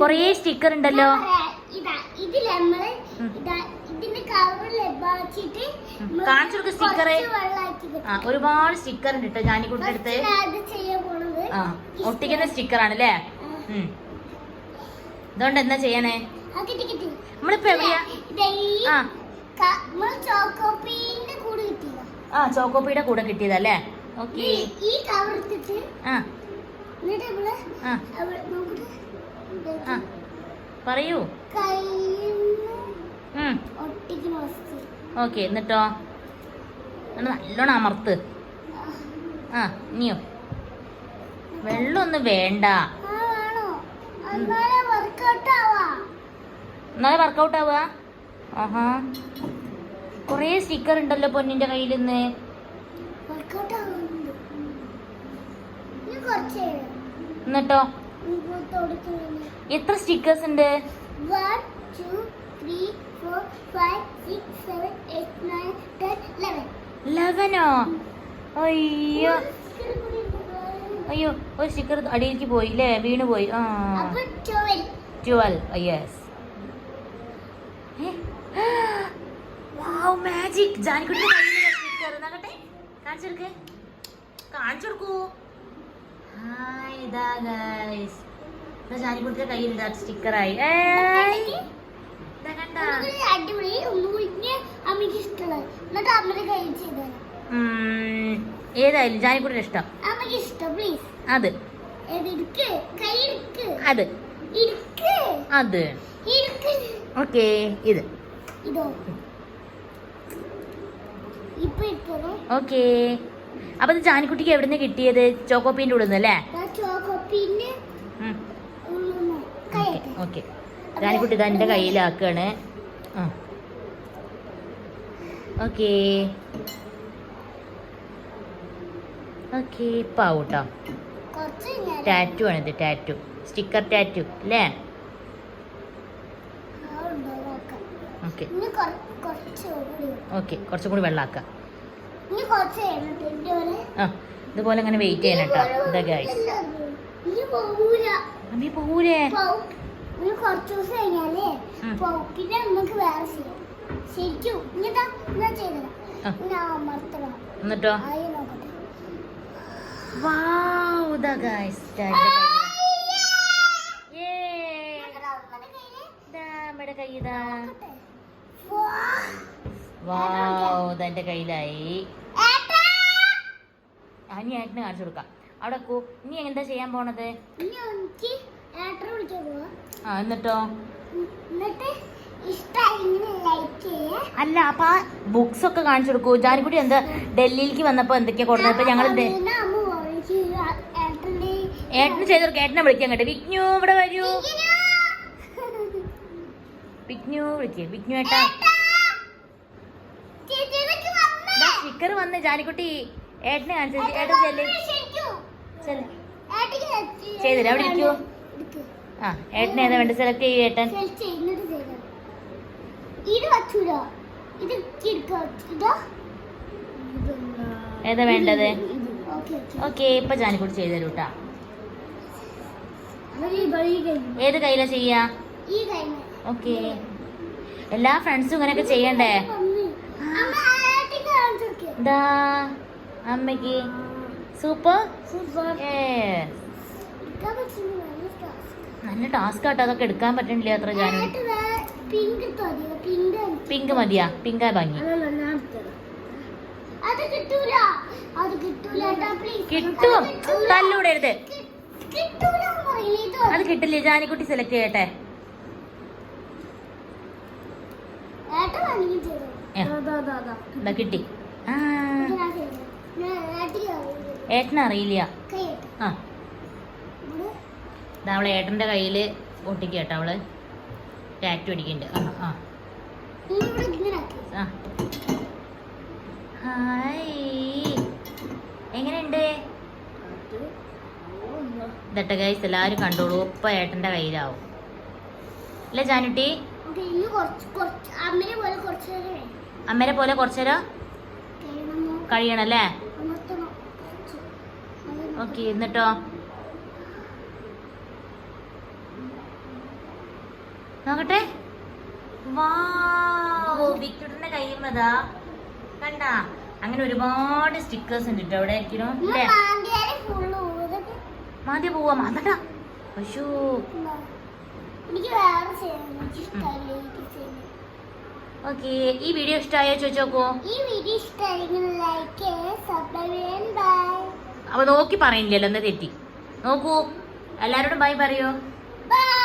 കൊറേ സ്റ്റിക്കർ ഉണ്ടല്ലോ. കാണിച്ചു കൊടുക്ക സ്റ്റിക്കർ. ഒരുപാട് സ്റ്റിക്കർ ഉണ്ട് കേട്ടോ ജാനിക്കുട്ടിയുടെ അടുത്ത്. ആ ഒട്ടിക്കുന്ന സ്റ്റിക്കർ ആണല്ലേ. അതുകൊണ്ട് എന്താ ചെയ്യണേ? നമ്മളിപ്പോ എവിടെയാ? ചോക്കോപ്പിയുടെ കൂടെ കിട്ടിയതല്ലേ. ഓക്കെ. പറയൂ. ഓക്കെ എന്നിട്ടോ നല്ലോണം അമർത്ത്. ഇനിയോ വെള്ളമൊന്നും വേണ്ട. എന്നാലേ വർക്കൗട്ട് ആവുക. ആഹാ കൊറേ സ്റ്റിക്കർ ഉണ്ടല്ലോ പൊന്നിന്റെ കയ്യിൽ നിന്ന്. എന്നിട്ടോ എത്ര സ്റ്റിക്കേഴ്സ് ഉണ്ട്? 1 2 3 4 5 6 7 8 9 10 11. 11ഓ? അയ്യോ അയ്യോ ഒരു സ്റ്റിക്കർ അടിയിലേക്ക് പോയി അല്ലേ, വീണ് പോയി. 12. യെസ്. മാജിക്. ജാനിക്കുട്ടി കാണിച്ചു കൊടുക്കൂ. ഹായ് ഇതാ ഗൈസ്, ജാനിക്കുട്ടിയുടെ കയ്യിൽ സ്റ്റിക്കറായി. ഏതായാലും ജാനിക്കുട്ടിയുടെ ഇഷ്ടം അത് അത് അത്. ഓക്കെ ഇത് ഓക്കെ. അപ്പൊ ഇത് ജാനിക്കുട്ടിക്ക് എവിടുന്ന് കിട്ടിയത്? ചോക്കോപ്പീന്റെ ഉള്ളിൽ നിന്ന് അല്ലേ? ഓക്കെ. ജാനിക്കുട്ടി ഇതാ എൻ്റെ കയ്യിലാക്കാണ്. Okay okay. ഇപ്പം ആവും കേട്ടോ. ടാറ്റു ആണിത്. ടാറ്റു സ്റ്റിക്കർ ടാറ്റു അല്ലേ? Okay okay. കുറച്ചും കൂടി വെള്ളമാക്കാം. ഇതുപോലെ അങ്ങനെ വെയിറ്റ് ചെയ്യണം കേട്ടോ. ഇതാ ഗൈസ്. അമ്മി പോകൂലേ? കുറച്ച് ദിവസം കഴിഞ്ഞാലേ പിന്നെ നമുക്ക് വേറെ ശരിക്കും എന്നിട്ടോ എന്റെ കയ്യിലായി. ഇനി ഏട്ടന് കാണിച്ചു കൊടുക്കാം. അവിടെ ഇനി എന്താ ചെയ്യാൻ പോണത്? എന്നിട്ടോ അല്ല അപ്പൊ ബുക്സ് ഒക്കെ കാണിച്ചു കൊടുക്കൂ. ജാനിക്കുട്ടി എന്താ ഡൽഹിയിലേക്ക് വന്നപ്പോ എന്തൊക്കെയാ കൊടുത്തത്? ഇപ്പൊ ഞങ്ങൾ ഏട്ടന് ചെയ്ത് കൊടുക്കാം. ഏട്ടനെ വിളിക്കാൻ കേട്ടോ. വിജ്ഞു ഇവിടെ വരൂ. വിജ്ഞു വിളിക്കേ. വിജ്ഞു ഏട്ടാ സ്റ്റിക്കർ വന്ന് ജാനിക്കുട്ടി ഏട്ടനെ കാണിച്ചു. ഏട്ടൻ ചെയ്തരാ. അവിടെ ഇരിക്കൂ. ഏട്ടൻ ഏതാ വേണ്ട സെലക്ട് ചെയ്യൂ. ഏട്ടൻ ഏതാ വേണ്ടത്? ഓക്കെ ഇപ്പൊ ജാനിക്കുട്ടി ചെയ്തു തരൂ കേട്ടാ. ഏത് കയ്യിലാ ചെയ്യാ? ഓക്കെ. എല്ലാ ഫ്രണ്ട്സും ഇങ്ങനെയൊക്കെ ചെയ്യണ്ടേ? ഇതാ അമ്മക്ക് സൂപ്പർ. നല്ല ടാസ്ക് ആട്ടോ. അതൊക്കെ എടുക്കാൻ പറ്റണില്ല അത്ര. ജാനു പിങ്ക് മതിയാ? പിങ്കാ ഭംഗി. കിട്ടും. തല്ലൂടരുത്. അത് കിട്ടില്ലേ? ജാനിക്കുട്ടി സെലക്ട് ചെയ്യട്ടെ. കിട്ടി. ഏട്ടനറിയില്ല. അവളെ ഏട്ടന്റെ കയ്യില് ഒട്ടിക്കട്ടോ. അവള് ടാറ്റു അടിക്കണ്ട്. ഹായ് എങ്ങനെയുണ്ട്? ഇതട്ടെ ഗൈസ്, എല്ലാരും കണ്ടോളൂ. ഇപ്പൊ ഏട്ടന്റെ കയ്യിലാവും അല്ലേ ജാനുട്ടി? അമ്മേനെ പോലെ കുറച്ചേരം കഴിയണല്ലേ? ഓക്കെ. എന്നിട്ടോ നോക്കട്ടെ. വാവ്, വിക്ടറിന്റെ കയ്യുമ്മതാ കണ്ട. അങ്ങനെ ഒരുപാട് സ്റ്റിക്കേഴ്സ് ഉണ്ട് കേട്ടോ അവിടെ ആയിരിക്കും അല്ലേ. മാതിയ പോവാ മാതട്ടാ. അയ്യോ, ഓക്കെ. ഈ വീഡിയോ ഇഷ്ടമായോ ചോദിച്ചോക്കോ. അപ്പൊ നോക്കി പറയുന്നില്ലല്ലോ, എന്നാ തെറ്റി. നോക്കൂ, എല്ലാരോടും ബൈ പറയോ. Bye.